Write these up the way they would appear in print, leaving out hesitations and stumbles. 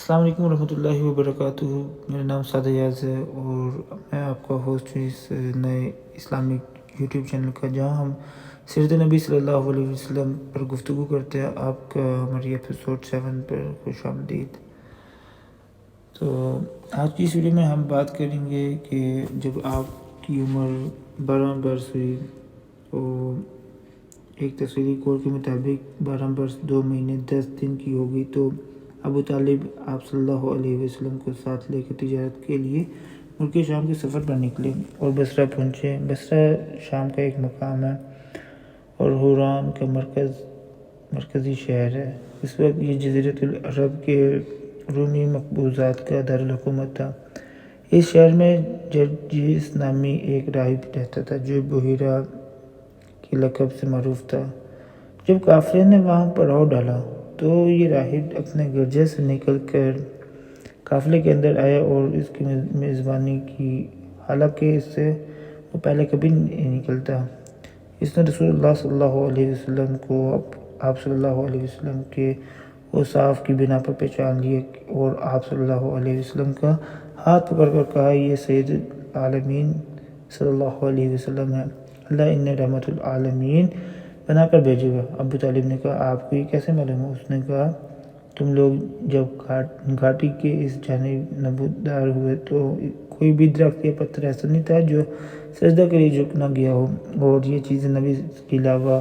السلام علیکم ورحمۃ اللہ وبرکاتہ۔ میرا نام سعد ایاز ہے اور میں آپ کا ہوسٹ ہوں اس نئے اسلامک یوٹیوب چینل کا، جہاں ہم سیرت نبی صلی اللہ علیہ وسلم پر گفتگو کرتے ہیں۔ آپ کا ہماری ایپیسوڈ 7 پر خوش آمدید۔ تو آج کی اس ویڈیو میں ہم بات کریں گے کہ جب آپ کی عمر 12 برس ہوئی تو ایک تصویری کوڈ کے مطابق 12 برس 2 مہینے 10 دن کی ہوگی، تو ابو طالب آپ صلی اللہ علیہ وسلم کو ساتھ لے کر تجارت کے لیے ملک شام کے سفر پر نکلے اور بصرہ پہنچے۔ بصرہ شام کا ایک مقام ہے اور حوران کا مرکزی شہر ہے۔ اس وقت یہ جزیرۃ العرب کے رومی مقبوضات کا دارالحکومت تھا۔ اس شہر میں جرجیس نامی ایک راہب رہتا تھا جو بحیرہ کے لقب سے معروف تھا۔ جب قافلے نے وہاں پڑاؤ ڈالا تو یہ راہب اپنے گرجے سے نکل کر قافلے کے اندر آیا اور اس کی میزبانی کی، حالانکہ اس سے وہ پہلے کبھی نہیں نکلتا۔ اس نے رسول اللہ صلی اللہ علیہ وسلم کو آپ صلی اللہ علیہ وسلم کے اوصاف کی بنا پر پہچان لیا اور آپ صلی اللہ علیہ وسلم کا ہاتھ پکڑ کر کہا، یہ سید العالمین صلی اللہ علیہ وسلم ہے، اللہ انہیں رحمت العالمین بنا کر بھیجے گا۔ ابو طالب نے کہا، آپ کو یہ کیسے معلوم ہے؟ اس نے کہا، تم لوگ جب گھاٹی کے اس جانب نمودار ہوئے تو کوئی بھی درخت یا پتھر ایسا نہیں تھا جو سجدہ کے لیے جھک نہ گیا ہو، اور یہ چیزیں نبی کے علاوہ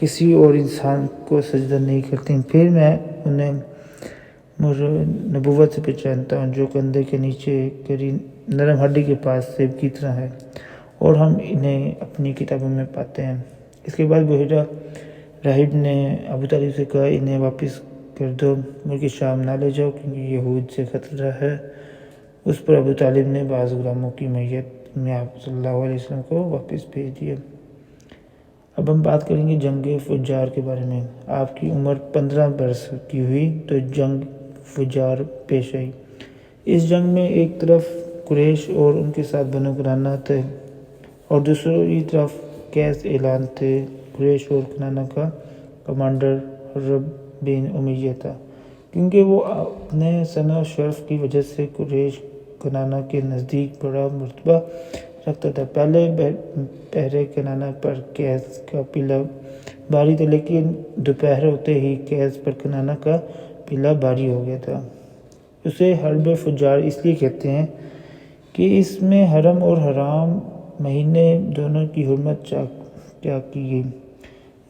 کسی اور انسان کو سجدہ نہیں کرتی۔ پھر میں انہیں نبوت سے پہچانتا ہوں جو کندھے کے نیچے کری نرم ہڈی کے پاس سیب کی طرح ہے، اور ہم انہیں اپنی کتابوں میں پاتے ہیں۔ اس کے بعد بحیرہ راہب نے ابو طالب سے کہا، انہیں واپس کر دو، ملک شام نہ لے جاؤ کیونکہ یہود سے خطرہ ہے۔ اس پر ابو طالب نے بعض غلاموں کی معیت میں آپ صلی اللہ علیہ وسلم کو واپس بھیج دیا۔ اب ہم بات کریں گے جنگ فجار کے بارے میں۔ آپ کی عمر 15 برس کی ہوئی تو جنگ فجار پیش آئی۔ اس جنگ میں ایک طرف قریش اور ان کے ساتھ بنو کنانہ تھے اور دوسری طرف قیس اعلان تھے۔ قریش اور کنانہ کا کمانڈر حرب بن امیہ تھا، کیونکہ وہ اپنے سنہ و شرف کی وجہ سے قریش کنانہ کے نزدیک بڑا مرتبہ رکھتا تھا۔ پہلے پہرے کنانہ پر قیس کا پلہ بھاری تھا، لیکن دوپہر ہوتے ہی قیس پر کنانہ کا پلہ بھاری ہو گیا تھا۔ اسے حرب فجار اس لیے کہتے ہیں کہ اس میں حرم اور حرام مہینے دونوں کی حرمت چاک کی گئی۔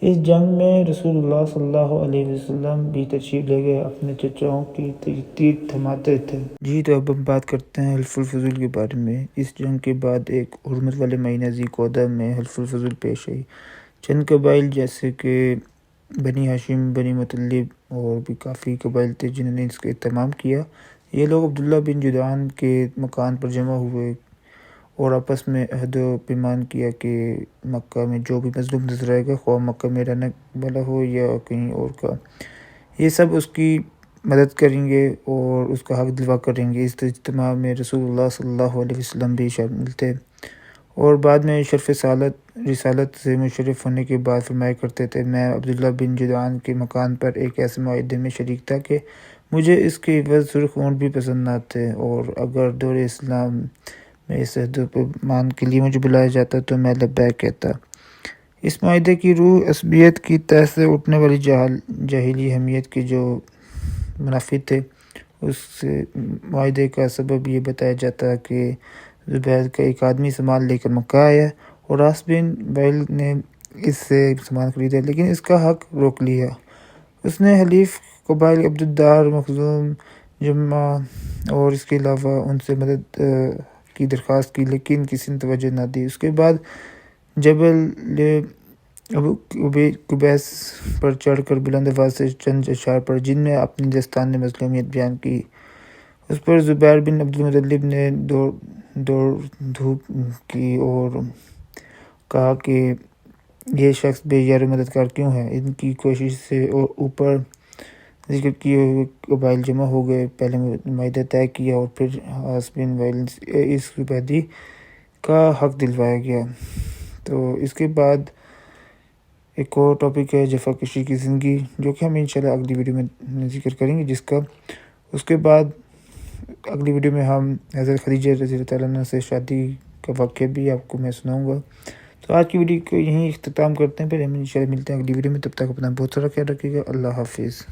اس جنگ میں رسول اللہ صلی اللہ علیہ وسلم بھی تشریف لے گئے، اپنے چچاؤں کی تیر تھماتے تھے۔ جی تو اب ہم بات کرتے ہیں حلف الفضول کے بارے میں۔ اس جنگ کے بعد ایک حرمت والے مہینہ ذی القعدہ میں حلف الفضول پیش آئی۔ چند قبائل جیسے کہ بنی ہاشم، بنی مطلب اور بھی کافی قبائل تھے جنہوں نے اس کا اہتمام کیا۔ یہ لوگ عبداللہ بن جدعان کے مکان پر جمع ہوئے اور آپس میں عہد و پیمان کیا کہ مکہ میں جو بھی مظلوم نظر آئے گا، خواہ مکہ میں رہنے والا ہو یا کہیں اور کا، یہ سب اس کی مدد کریں گے اور اس کا حق دلوا کریں گے۔ اس اجتماع میں رسول اللہ صلی اللہ علیہ وسلم بھی شامل تھے اور بعد میں شرف رسالت سے مشرف ہونے کے بعد فرمایا کرتے تھے، میں عبداللہ بن جدعان کے مکان پر ایک ایسے معاہدے میں شریک تھا کہ مجھے اس کے عوض سرخ اونٹ بھی پسند نہ تھے، اور اگر دور اسلام میں اس عہد و پیمان کے لیے مجھے بلایا جاتا تو میں لبیک کہتا۔ اس معاہدے کی روح عصبیت کی تہ سے اٹھنے والی جاہلی حمیت کے جو منافق تھے، اس معاہدے کا سبب یہ بتایا جاتا کہ زبیر کا ایک آدمی سامان لے کر مکہ آیا اور راس بن وائل نے اس سے سامان خریدا، لیکن اس کا حق روک لیا۔ اس نے حلیف قبائل عبدالدار، مخزوم، جمع اور اس کے علاوہ ان سے مدد کی درخواست کی، لیکن کسی نے توجہ نہ دی۔ اس کے بعد جبل ابو قبیس پر چڑھ کر بلند آواز سے چند اشعار پڑھے جن میں اپنی داستان مظلومیت بیان کی۔ اس پر زبیر بن عبدالمطلب نے دوڑ دھوپ کی اور کہا کہ یہ شخص بے یار و مددگار کیوں ہے؟ ان کی کوشش سے اوپر ذکر کیے ہوئے قبائل جمع ہو گئے، پہلے معاہدہ طے کیا اور پھر عاص بن وائل اس زبیدی کا حق دلوایا گیا۔ تو اس کے بعد ایک اور ٹاپک ہے جفا کشی کی زندگی، جو کہ ہم انشاءاللہ اگلی ویڈیو میں ذکر کریں گے، جس کا اس کے بعد اگلی ویڈیو میں ہم حضرت خدیجہ رضی اللہ تعالیٰ عنہ سے شادی کا واقعہ بھی آپ کو میں سناؤں گا. تو آج کی ویڈیو کو یہیں اختتام کرتے ہیں، پھر ہم انشاءاللہ ملتے ہیں اگلی ویڈیو میں. تب تک اپنا بہت سارا خیال رکھیے گا. اللہ حافظ.